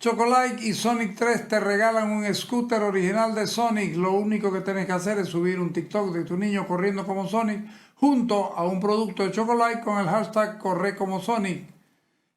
Chocolike y Sonic 3 te regalan un scooter original de Sonic. Lo único que tienes que hacer es subir un TikTok de tu niño corriendo como Sonic junto a un producto de Chocolike con el hashtag Corre como Sonic.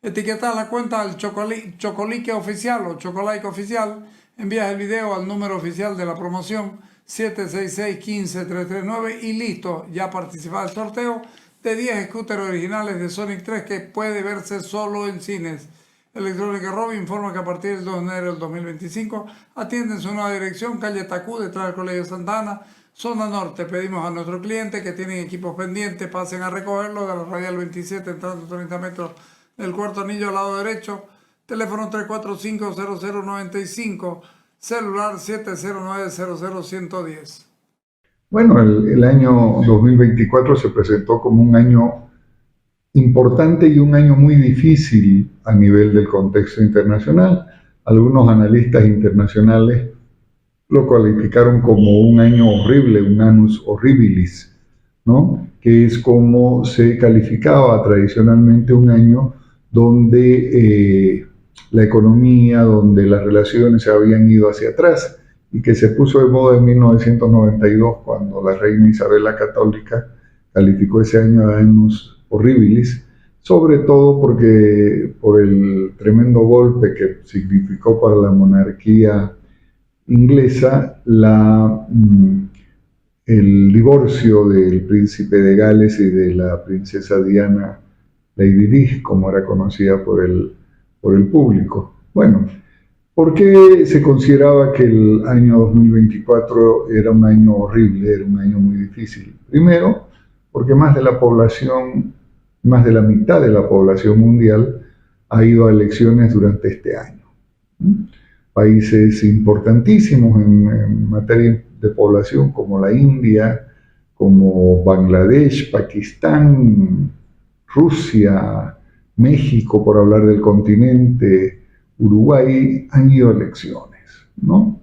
Etiqueta la cuenta al Chocolike Oficial o Chocolike Oficial. Envías el video al número oficial de la promoción 766-15-339 y listo, ya participa del sorteo de 10 scooters originales de Sonic 3 que puede verse solo en cines. Electrónica Rob informa que a partir del 2 de enero del 2025 atienden su nueva dirección, calle Tacú, detrás del Colegio Santa Ana, zona norte. Pedimos a nuestros clientes que tienen equipos pendientes, pasen a recogerlo de la radial 27, entrando 30 metros del cuarto anillo al lado derecho. Teléfono 345-0095, celular 709-00110. Bueno, el año 2024 se presentó como un año importante y un año muy difícil a nivel del contexto internacional. Algunos analistas internacionales lo calificaron como un año horrible, un annus horribilis, ¿no? Que es como se calificaba tradicionalmente un año donde la economía, donde las relaciones se habían ido hacia atrás y que se puso de moda en 1992 cuando la reina Isabel la Católica calificó ese año de annus horribilis, sobre todo porque por el tremendo golpe que significó para la monarquía inglesa el divorcio del príncipe de Gales y de la princesa Diana Lady Di, como era conocida por el público. Bueno, ¿por qué se consideraba que el año 2024 era un año horrible, era un año muy difícil? Primero, porque más de la mitad de la población mundial ha ido a elecciones durante este año. Países importantísimos en materia de población como la India, como Bangladesh, Pakistán, Rusia, México, por hablar del continente, Uruguay, han ido a elecciones, ¿no?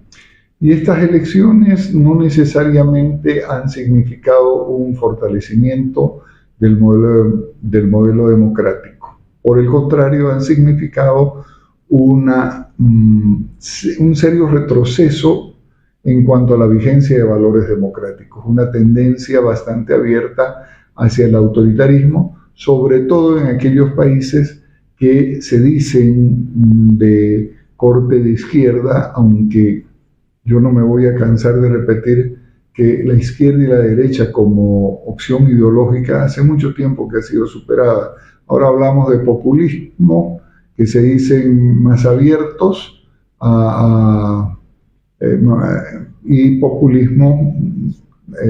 Y estas elecciones no necesariamente han significado un fortalecimiento del modelo democrático. Por el contrario, han significado un serio retroceso en cuanto a la vigencia de valores democráticos, una tendencia bastante abierta hacia el autoritarismo, sobre todo en aquellos países que se dicen de corte de izquierda, aunque yo no me voy a cansar de repetir que la izquierda y la derecha como opción ideológica hace mucho tiempo que ha sido superada. Ahora hablamos de populismo, que se dicen más abiertos y populismo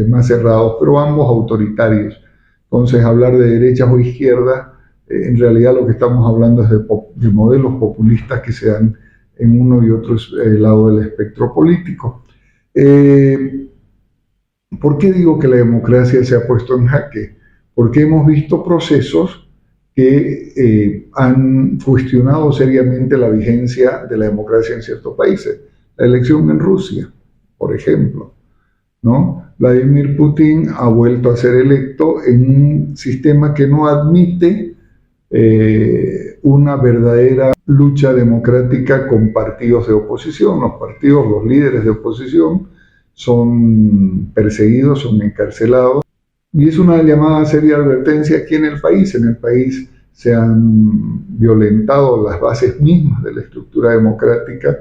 más cerrados, pero ambos autoritarios. Entonces, hablar de derechas o izquierdas, en realidad lo que estamos hablando es de modelos populistas que se dan en uno y otro lado del espectro político. ¿Por qué digo que la democracia se ha puesto en jaque? Porque hemos visto procesos que han cuestionado seriamente la vigencia de la democracia en ciertos países. La elección en Rusia, por ejemplo, ¿no? Vladimir Putin ha vuelto a ser electo en un sistema que no admite una verdadera lucha democrática con partidos de oposición. Los líderes de oposición son perseguidos, son encarcelados, y es una llamada seria advertencia aquí en el país. En el país se han violentado las bases mismas de la estructura democrática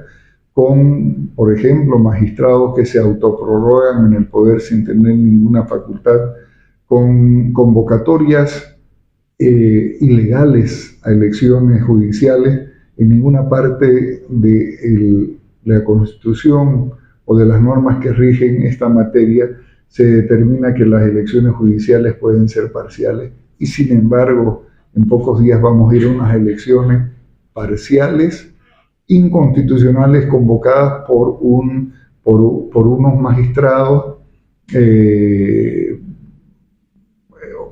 con, por ejemplo, magistrados que se autoprorrogan en el poder sin tener ninguna facultad, con convocatorias ilegales a elecciones judiciales. En ninguna parte de la Constitución o de las normas que rigen esta materia se determina que las elecciones judiciales pueden ser parciales, y sin embargo en pocos días vamos a ir a unas elecciones parciales, inconstitucionales, convocadas por unos magistrados,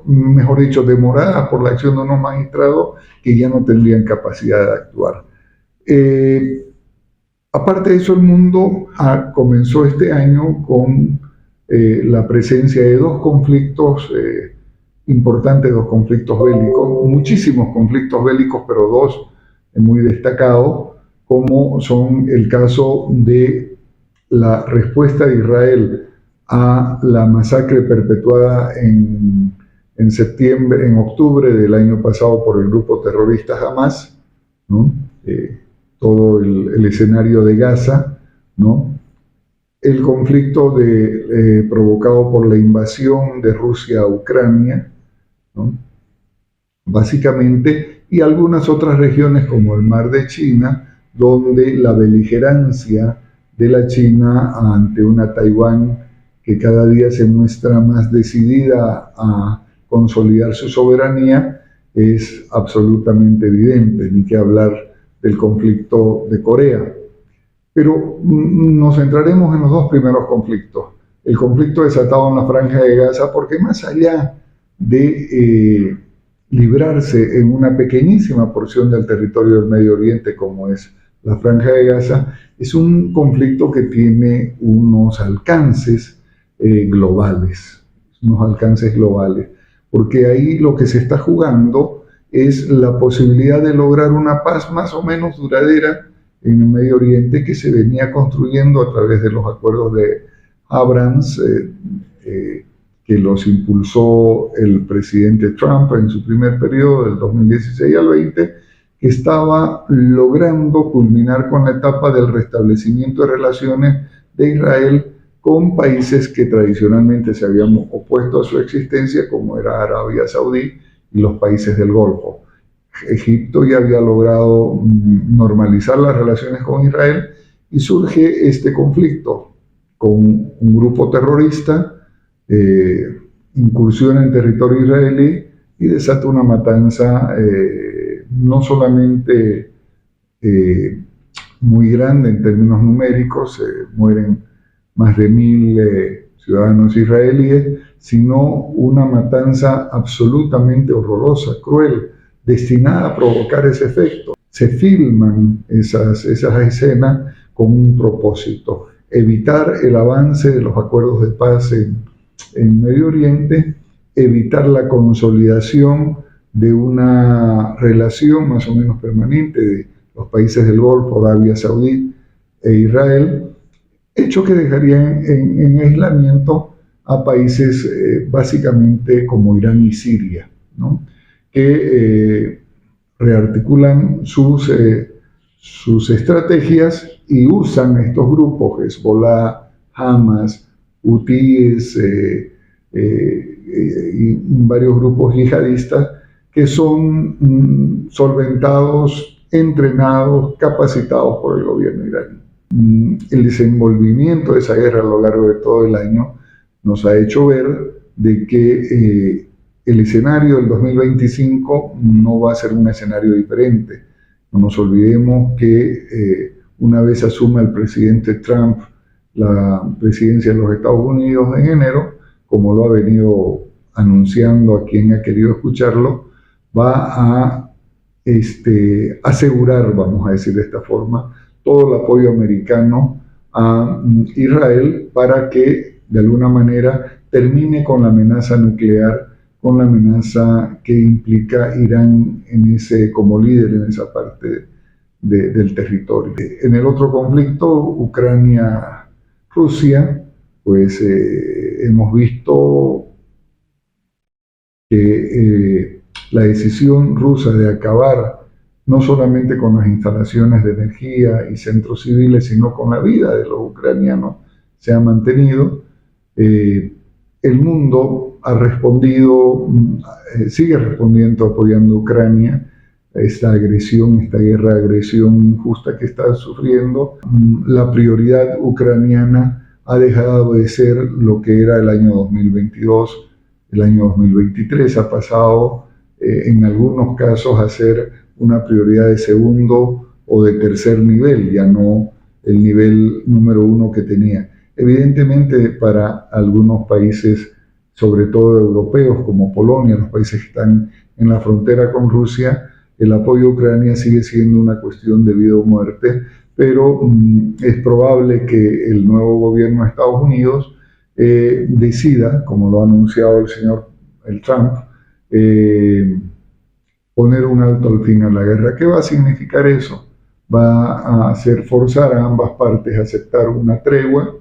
mejor dicho, demoradas por la acción de unos magistrados que ya no tendrían capacidad de actuar. Aparte de eso, el mundo comenzó este año con la presencia de dos conflictos importantes, dos conflictos bélicos, muchísimos conflictos bélicos, pero dos muy destacados. como son el caso de la respuesta de Israel a la masacre perpetuada en octubre del año pasado por el grupo terrorista Hamas, ¿no? Todo el escenario de Gaza, ¿no? El conflicto provocado por la invasión de Rusia a Ucrania, ¿no? Básicamente, y algunas otras regiones como el Mar de China, donde la beligerancia de la China ante una Taiwán que cada día se muestra más decidida a consolidar su soberanía es absolutamente evidente, ni que hablar del conflicto de Corea. Pero nos centraremos en los dos primeros conflictos. El conflicto desatado en la Franja de Gaza, porque más allá de librarse en una pequeñísima porción del territorio del Medio Oriente, como es la Franja de Gaza, es un conflicto que tiene unos alcances globales, porque ahí lo que se está jugando es la posibilidad de lograr una paz más o menos duradera en el Medio Oriente que se venía construyendo a través de los acuerdos de Abrams, que los impulsó el presidente Trump en su primer periodo del 2016 al 20, que estaba logrando culminar con la etapa del restablecimiento de relaciones de Israel con países que tradicionalmente se habían opuesto a su existencia, como era Arabia Saudí y los países del Golfo. Egipto ya había logrado normalizar las relaciones con Israel y surge este conflicto con un grupo terrorista, incursiona en territorio israelí y desata una matanza no solamente muy grande en términos numéricos, mueren más de 1.000 ciudadanos israelíes, sino una matanza absolutamente horrorosa, cruel, destinada a provocar ese efecto. Se filman esas escenas con un propósito: evitar el avance de los acuerdos de paz en Medio Oriente, evitar la consolidación de una relación más o menos permanente de los países del Golfo, Arabia Saudí e Israel, hecho que dejaría en aislamiento a países básicamente como Irán y Siria, ¿no? Que rearticulan sus estrategias y usan estos grupos, Hezbollah, Hamas, hutíes y varios grupos yihadistas que son solventados, entrenados, capacitados por el gobierno iraní. El desenvolvimiento de esa guerra a lo largo de todo el año nos ha hecho ver de que el escenario del 2025 no va a ser un escenario diferente. No nos olvidemos que una vez asuma el presidente Trump la presidencia de los Estados Unidos en enero, como lo ha venido anunciando a quien ha querido escucharlo, va a asegurar, vamos a decir de esta forma, todo el apoyo americano a Israel para que de alguna manera termine con la amenaza nuclear, con la amenaza que implica Irán como líder en esa parte del territorio. En el otro conflicto, Ucrania-Rusia, pues hemos visto que la decisión rusa de acabar no solamente con las instalaciones de energía y centros civiles, sino con la vida de los ucranianos, se ha mantenido. El mundo ha respondido, sigue respondiendo, apoyando a Ucrania, esta guerra de agresión injusta que está sufriendo. La prioridad ucraniana ha dejado de ser lo que era el año 2022, el año 2023 ha pasado en algunos casos a ser una prioridad de segundo o de tercer nivel, ya no el nivel número uno que tenía. Evidentemente, para algunos países, sobre todo europeos como Polonia, los países que están en la frontera con Rusia, el apoyo a Ucrania sigue siendo una cuestión de vida o muerte, pero es probable que el nuevo gobierno de Estados Unidos decida, como lo ha anunciado el Trump, poner un alto al fin a la guerra. ¿Qué va a significar eso? va a hacer forzar a ambas partes a aceptar una tregua,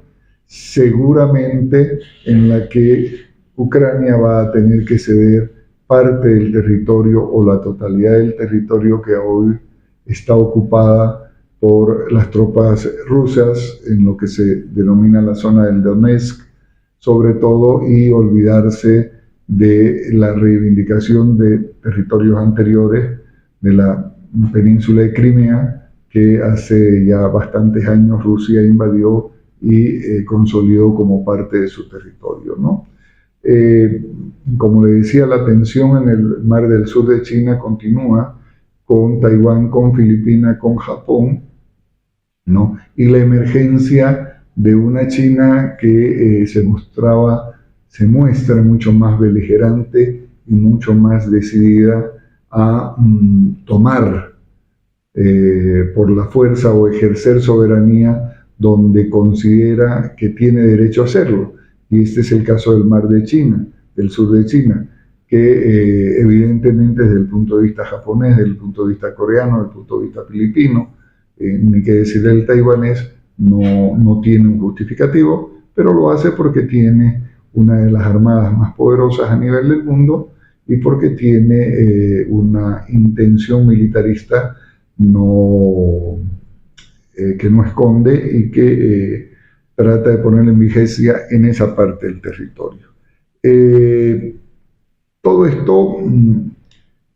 seguramente en la que Ucrania va a tener que ceder parte del territorio o la totalidad del territorio que hoy está ocupada por las tropas rusas en lo que se denomina la zona del Donetsk, sobre todo, y olvidarse de la reivindicación de territorios anteriores de la península de Crimea, que hace ya bastantes años Rusia invadió y consolidó como parte de su territorio, ¿no? Como le decía, la tensión en el mar del sur de China continúa con Taiwán, con Filipinas, con Japón, ¿no? Y la emergencia de una China que se muestra mucho más beligerante y mucho más decidida a tomar por la fuerza o ejercer soberanía donde considera que tiene derecho a hacerlo. Y este es el caso del mar de China, del sur de China, que evidentemente desde el punto de vista japonés, desde el punto de vista coreano, desde el punto de vista filipino, ni que decir el taiwanés, no tiene un justificativo, pero lo hace porque tiene una de las armadas más poderosas a nivel del mundo y porque tiene una intención militarista que no esconde y que trata de poner en vigencia en esa parte del territorio. Todo esto,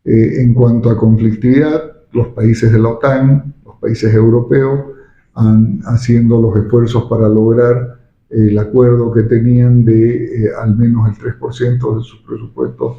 en cuanto a conflictividad, los países de la OTAN, los países europeos, haciendo los esfuerzos para lograr el acuerdo que tenían de al menos el 3% de sus presupuestos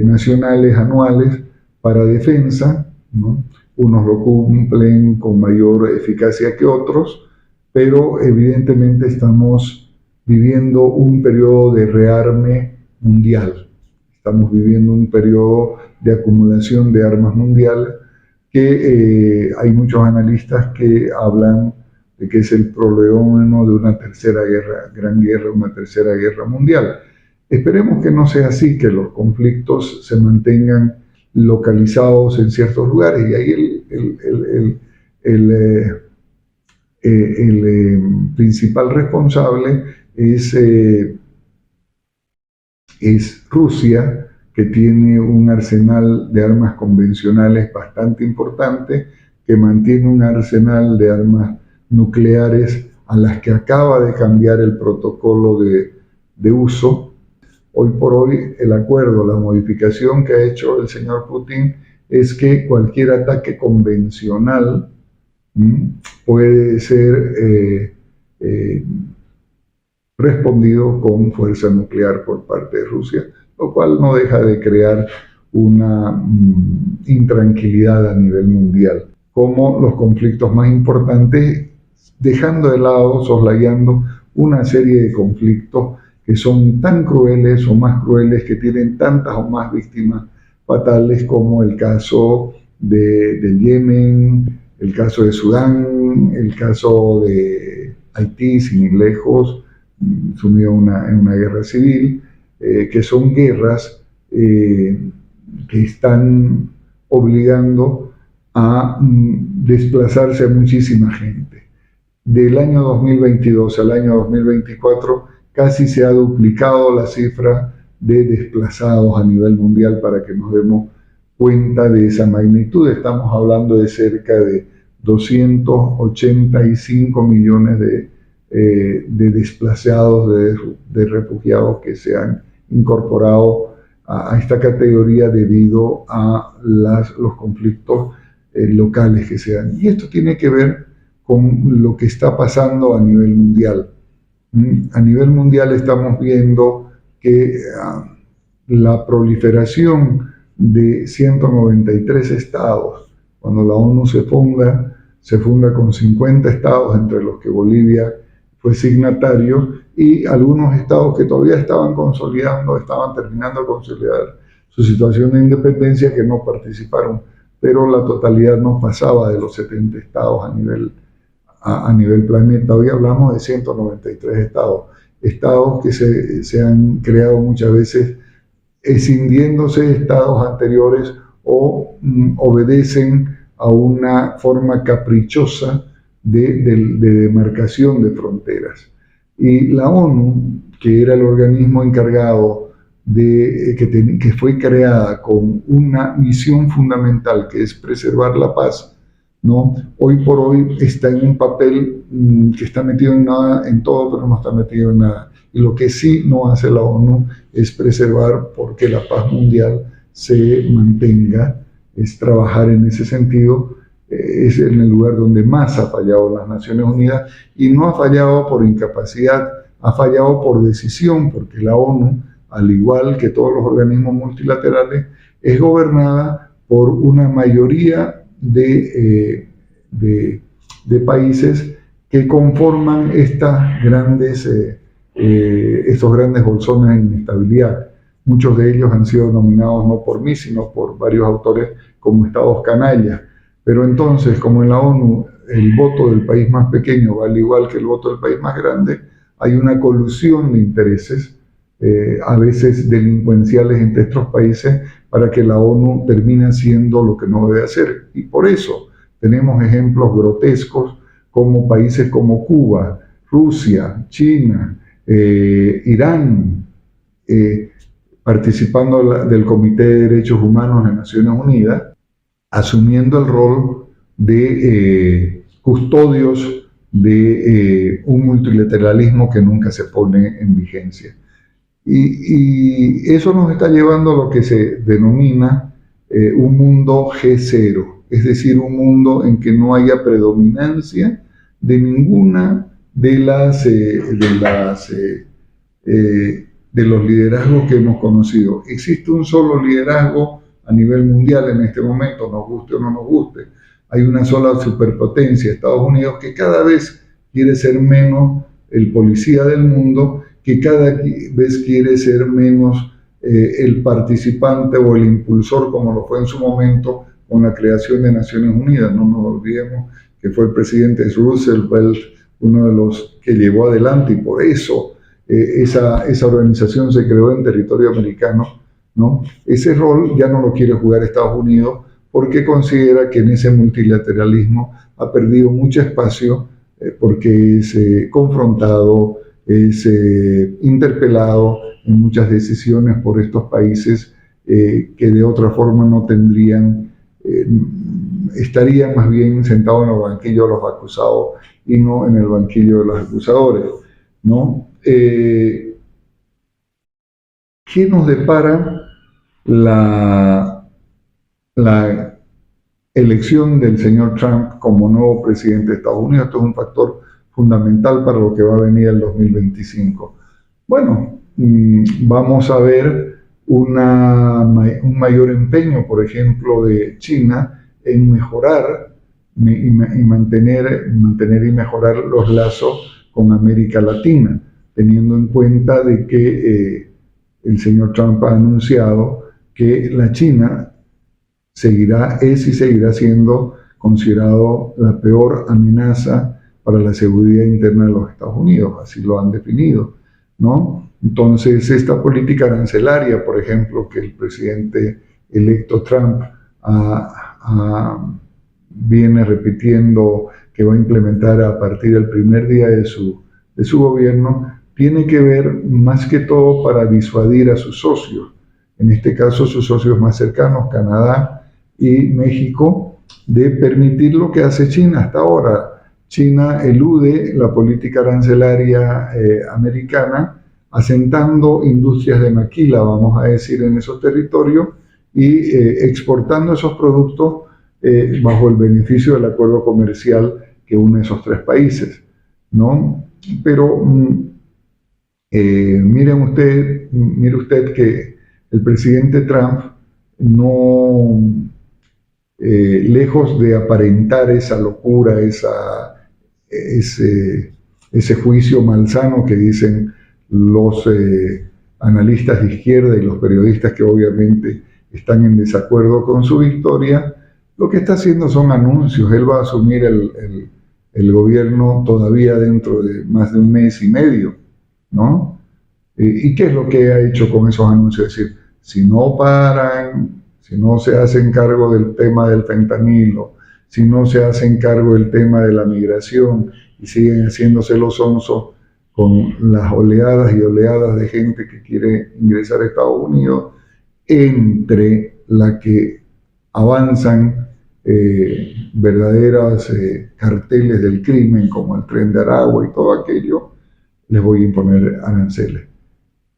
nacionales anuales para defensa, ¿no? Unos lo cumplen con mayor eficacia que otros, pero evidentemente estamos viviendo un periodo de rearme mundial. Estamos viviendo un periodo de acumulación de armas mundial que hay muchos analistas que hablan de que es el prolegómeno de una tercera guerra, gran guerra, una tercera guerra mundial. Esperemos que no sea así, que los conflictos se mantengan localizados en ciertos lugares, y ahí el principal responsable es Rusia, que tiene un arsenal de armas convencionales bastante importante, que mantiene un arsenal de armas nucleares a las que acaba de cambiar el protocolo de uso. Hoy por hoy el acuerdo, la modificación que ha hecho el señor Putin es que cualquier ataque convencional puede ser respondido con fuerza nuclear por parte de Rusia, lo cual no deja de crear una intranquilidad a nivel mundial, como los conflictos más importantes, dejando de lado, soslayando una serie de conflictos que son tan crueles o más crueles, que tienen tantas o más víctimas fatales, como el caso del Yemen, el caso de Sudán, el caso de Haití, sin ir lejos, sumido en una guerra civil, que son guerras que están obligando a desplazarse a muchísima gente. Del año 2022 al año 2024 casi se ha duplicado la cifra de desplazados a nivel mundial, para que nos demos cuenta de esa magnitud. Estamos hablando de cerca de 285 millones de desplazados, de refugiados que se han incorporado a esta categoría debido a los conflictos locales que se dan. Y esto tiene que ver con lo que está pasando a nivel mundial. A nivel mundial estamos viendo que la proliferación de 193 estados, cuando la ONU se funda con 50 estados, entre los que Bolivia fue signatario, y algunos estados que todavía estaban terminando de consolidar su situación de independencia, que no participaron, pero la totalidad no pasaba de los 70 estados a nivel planeta. Hoy hablamos de 193 estados que se han creado muchas veces escindiéndose de estados anteriores o obedecen a una forma caprichosa de demarcación de fronteras. Y la ONU, que era el organismo encargado que fue creada con una misión fundamental, que es preservar la paz, ¿no? Hoy por hoy está en un papel que está metido en todo, pero no está metido en nada. Y lo que sí no hace la ONU es preservar porque la paz mundial se mantenga, es trabajar en ese sentido. Es en el lugar donde más ha fallado las Naciones Unidas, y no ha fallado por incapacidad, ha fallado por decisión, porque la ONU, al igual que todos los organismos multilaterales, es gobernada por una mayoría de países que conforman estos grandes bolsones de inestabilidad. Muchos de ellos han sido nominados no por mí, sino por varios autores como estados canallas. Pero entonces, como en la ONU el voto del país más pequeño vale igual que el voto del país más grande, hay una colusión de intereses, a veces delincuenciales entre estos países, para que la ONU termine haciendo lo que no debe hacer. Y por eso tenemos ejemplos grotescos como países como Cuba, Rusia, China, Irán, participando del Comité de Derechos Humanos de Naciones Unidas, asumiendo el rol de custodios de un multilateralismo que nunca se pone en vigencia. Y eso nos está llevando a lo que se denomina un mundo G0, es decir, un mundo en que no haya predominancia de ninguna de los liderazgos que hemos conocido. Existe un solo liderazgo a nivel mundial en este momento, nos guste o no nos guste. Hay una sola superpotencia, Estados Unidos, que cada vez quiere ser menos el policía del mundo, que cada vez quiere ser menos el participante o el impulsor, como lo fue en su momento con la creación de Naciones Unidas. No nos olvidemos que fue el presidente Roosevelt uno de los que llevó adelante, y por eso esa organización se creó en territorio americano, ¿no? Ese rol ya no lo quiere jugar Estados Unidos, porque considera que en ese multilateralismo ha perdido mucho espacio, porque es confrontado, es interpelado en muchas decisiones por estos países que de otra forma no tendrían, estarían más bien sentados en el banquillo de los acusados y no en el banquillo de los acusadores, ¿no? ¿Qué nos depara la elección del señor Trump como nuevo presidente de Estados Unidos? Esto es un factor fundamental para lo que va a venir el 2025. Bueno, vamos a ver un mayor empeño, por ejemplo, de China en mejorar y mantener y mejorar los lazos con América Latina, teniendo en cuenta de que el señor Trump ha anunciado que la China es y seguirá siendo considerado la peor amenaza para la seguridad interna de los Estados Unidos, así lo han definido, ¿no? Entonces, esta política arancelaria, por ejemplo, que el presidente electo Trump viene repitiendo que va a implementar a partir del primer día de su gobierno, tiene que ver más que todo para disuadir a sus socios, en este caso sus socios más cercanos, Canadá y México, de permitir lo que hace China hasta ahora. China elude la política arancelaria americana, asentando industrias de maquila, vamos a decir, en esos territorios, y exportando esos productos bajo el beneficio del acuerdo comercial que une esos tres países, ¿no? Pero mire usted que el presidente Trump no, lejos de aparentar esa locura, ese juicio malsano que dicen los analistas de izquierda y los periodistas que obviamente están en desacuerdo con su victoria, lo que está haciendo son anuncios. Él va a asumir el gobierno todavía dentro de más de un mes y medio, ¿no? ¿Y qué es lo que ha hecho con esos anuncios? Es decir, si no paran, si no se hacen cargo del tema del fentanilo, si no se hacen cargo del tema de la migración y siguen haciéndose los onzos con las oleadas y oleadas de gente que quiere ingresar a Estados Unidos, entre la que avanzan verdaderas carteles del crimen como el Tren de Aragua y todo aquello, les voy a imponer aranceles.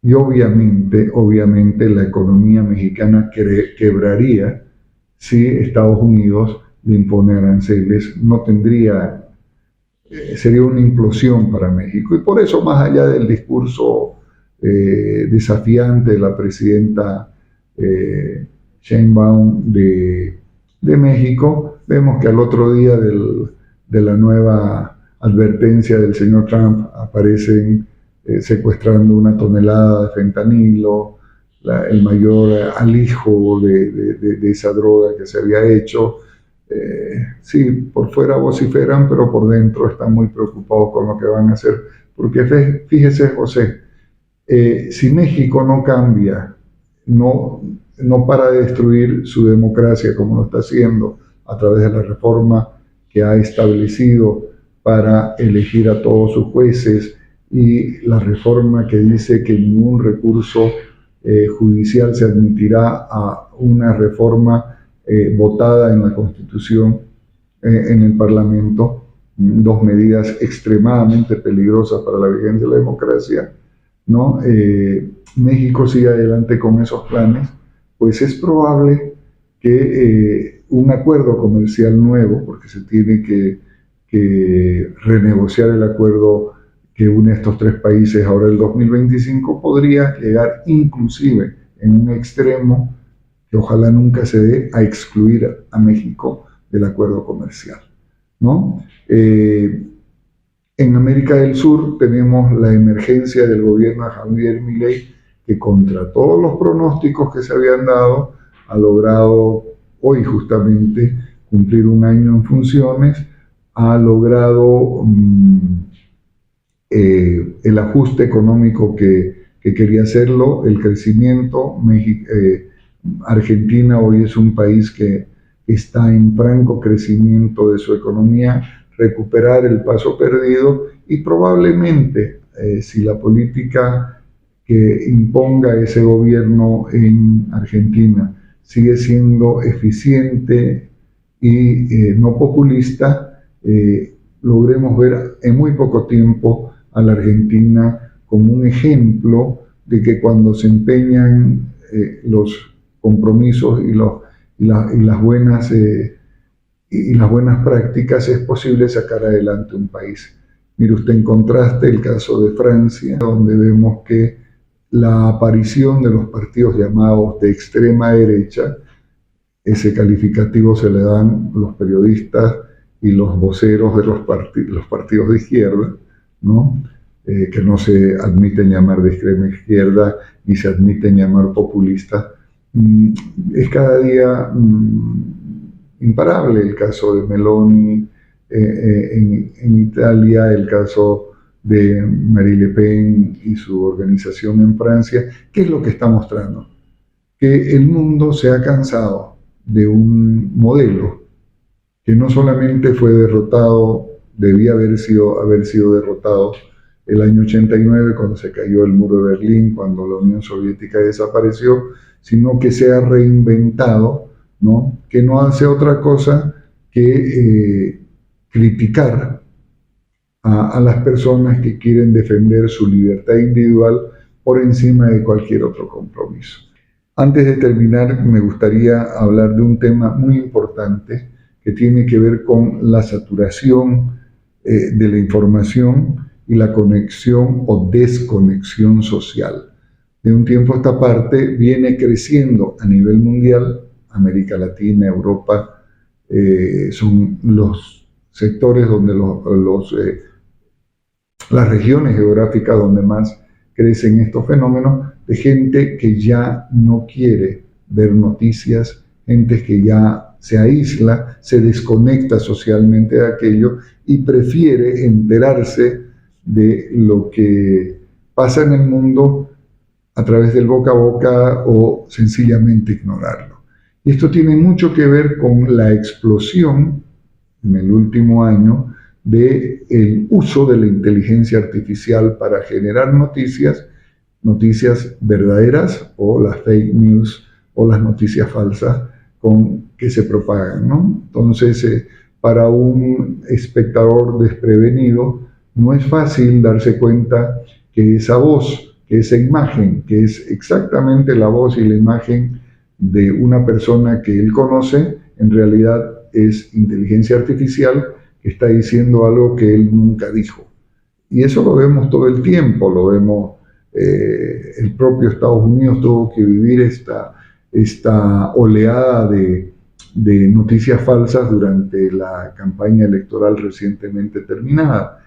Y obviamente la economía mexicana quebraría si Estados Unidos le impone aranceles. No tendría, sería una implosión para México. Y por eso, más allá del discurso desafiante de la presidenta Sheinbaum de México, vemos que al otro día de la nueva advertencia del señor Trump aparecen secuestrando 1 tonelada de fentanilo, el mayor alijo de esa droga que se había hecho. Sí, por fuera vociferan, pero por dentro están muy preocupados con lo que van a hacer. Porque fíjese, José, si México no cambia, no para de destruir su democracia como lo está haciendo a través de la reforma que ha establecido para elegir a todos sus jueces y la reforma que dice que ningún recurso judicial se admitirá a una reforma votada en la Constitución en el Parlamento, 2 medidas extremadamente peligrosas para la vigencia de la democracia, ¿no? México sigue adelante con esos planes, pues es probable que un acuerdo comercial nuevo, porque se tiene que renegociar el acuerdo que une a estos 3 países ahora el 2025, podría llegar inclusive en un extremo que ojalá nunca se dé, a excluir a México del acuerdo comercial, ¿no? En América del Sur tenemos la emergencia del gobierno de Javier Milei, que contra todos los pronósticos que se habían dado, ha logrado hoy justamente cumplir 1 año en funciones, ha logrado el ajuste económico que quería hacerlo, el crecimiento. Argentina hoy es un país que está en franco crecimiento de su economía, recuperar el paso perdido y probablemente si la política que imponga ese gobierno en Argentina sigue siendo eficiente y no populista, logremos ver en muy poco tiempo a la Argentina como un ejemplo de que cuando se empeñan los compromisos y las buenas prácticas, es posible sacar adelante un país. Mire usted en contraste el caso de Francia, donde vemos que la aparición de los partidos llamados de extrema derecha, ese calificativo se le dan los periodistas y los voceros de los partidos de izquierda, ¿no? Que no se admiten llamar de extrema izquierda ni se admiten llamar populistas. Es cada día imparable el caso de Meloni en Italia, el caso de Marine Le Pen y su organización en Francia. ¿Qué es lo que está mostrando? Que el mundo se ha cansado de un modelo que no solamente fue derrotado, debía haber sido derrotado el año 89 cuando se cayó el muro de Berlín, cuando la Unión Soviética desapareció, sino que se ha reinventado, ¿no? Que no hace otra cosa que criticar a las personas que quieren defender su libertad individual por encima de cualquier otro compromiso. Antes de terminar, me gustaría hablar de un tema muy importante que tiene que ver con la saturación de la información y la conexión o desconexión social. De un tiempo a esta parte viene creciendo a nivel mundial. América Latina, Europa, son los sectores donde las regiones geográficas donde más crecen estos fenómenos, de gente que ya no quiere ver noticias, gente que ya se aísla, se desconecta socialmente de aquello y prefiere enterarse de lo que pasa en el mundo a través del boca a boca o sencillamente ignorarlo. Y esto tiene mucho que ver con la explosión en el último año de el uso de la inteligencia artificial para generar noticias verdaderas o las fake news o las noticias falsas que se propagan, ¿no? Entonces, para un espectador desprevenido, no es fácil darse cuenta que esa voz, que esa imagen, que es exactamente la voz y la imagen de una persona que él conoce, en realidad es inteligencia artificial que está diciendo algo que él nunca dijo. Y eso lo vemos todo el tiempo, lo vemos, el propio Estados Unidos tuvo que vivir esta oleada de noticias falsas durante la campaña electoral recientemente terminada.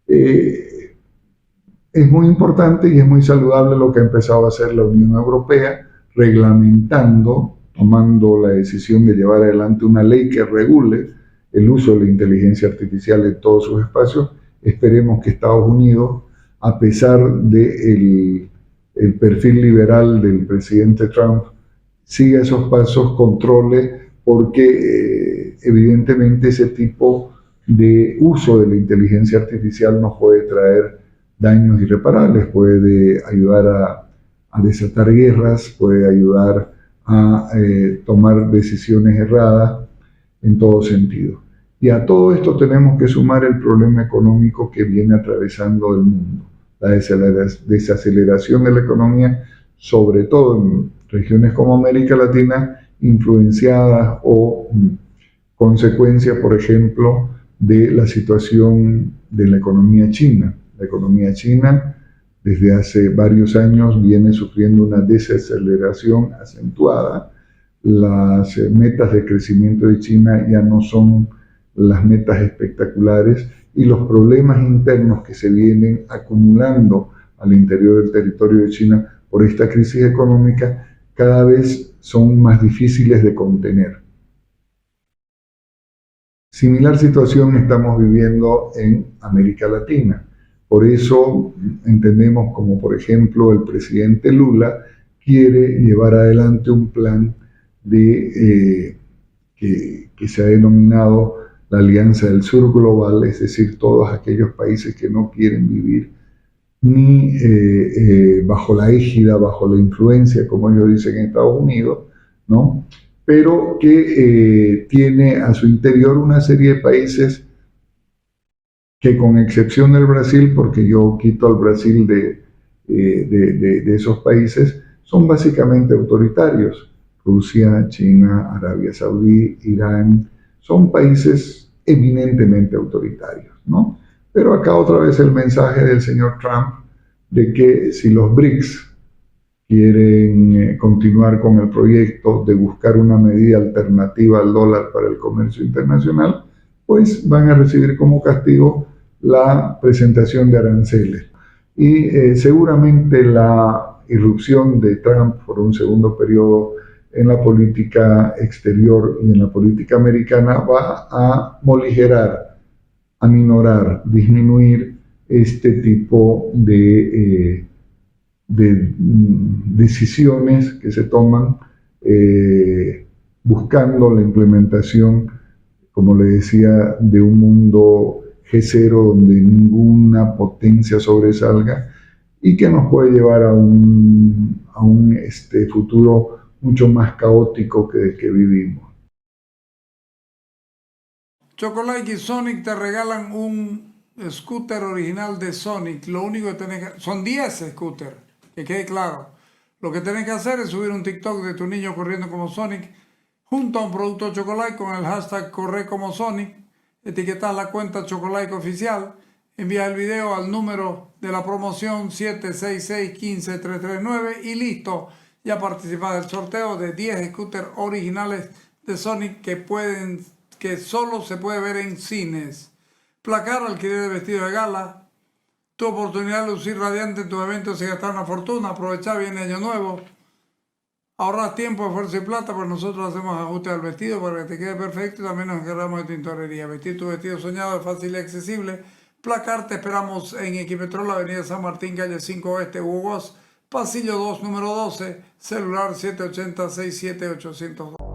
Es muy importante y es muy saludable lo que ha empezado a hacer la Unión Europea, reglamentando, tomando la decisión de llevar adelante una ley que regule el uso de la inteligencia artificial en todos sus espacios. Esperemos que Estados Unidos, a pesar del perfil liberal del presidente Trump, siga esos pasos, controle, porque evidentemente ese tipo de uso de la inteligencia artificial nos puede traer daños irreparables, puede ayudar a desatar guerras, puede ayudar a tomar decisiones erradas en todo sentido. Y a todo esto tenemos que sumar el problema económico que viene atravesando el mundo, la desaceleración de la economía, sobre todo en regiones como América Latina, influenciadas o consecuencia, por ejemplo, de la situación de la economía china. La economía china desde hace varios años viene sufriendo una desaceleración acentuada. Las metas de crecimiento de China ya no son las metas espectaculares y los problemas internos que se vienen acumulando al interior del territorio de China por esta crisis económica cada vez son más difíciles de contener. Similar situación estamos viviendo en América Latina. Por eso entendemos como, por ejemplo, el presidente Lula quiere llevar adelante un plan que se ha denominado la Alianza del Sur Global, es decir, todos aquellos países que no quieren vivir ni bajo la égida, bajo la influencia, como ellos dicen en Estados Unidos, ¿no? Pero que tiene a su interior una serie de países que, con excepción del Brasil, porque yo quito al Brasil de esos países, son básicamente autoritarios. Rusia, China, Arabia Saudí, Irán, son países eminentemente autoritarios, ¿no? Pero acá otra vez el mensaje del señor Trump de que si los BRICS quieren continuar con el proyecto de buscar una medida alternativa al dólar para el comercio internacional, pues van a recibir como castigo la presentación de aranceles. Y seguramente la irrupción de Trump por un segundo periodo en la política exterior y en la política americana va a moligerar, aminorar, disminuir este tipo de decisiones que se toman buscando la implementación, como le decía, de un mundo G0 donde ninguna potencia sobresalga y que nos puede llevar a un futuro mucho más caótico que el que vivimos. Chocolate y Sonic te regalan un scooter original de Sonic. Lo único que tenés que... Son 10 scooters, que quede claro. Lo que tenés que hacer es subir un TikTok de tu niño corriendo como Sonic junto a un producto Chocolate con el hashtag Corre como Sonic. Etiquetas la cuenta Chocolate Oficial. Envía el video al número de la promoción 766-15339 y listo. Ya participas del sorteo de 10 scooters originales de Sonic que solo se puede ver en cines. Placar, alquiler de vestido de gala. Tu oportunidad de lucir radiante en tus eventos sin gastar una fortuna. Aprovechar, viene Año Nuevo. Ahorras tiempo, esfuerzo y plata, pues nosotros hacemos ajustes al vestido para que te quede perfecto y también nos encargamos de tintorería. Vestir tu vestido soñado es fácil y accesible. Placar, te esperamos en Equipetrol, Avenida San Martín, calle 5 Oeste, Hugo Boss, pasillo 2, número 12, celular 780-67802.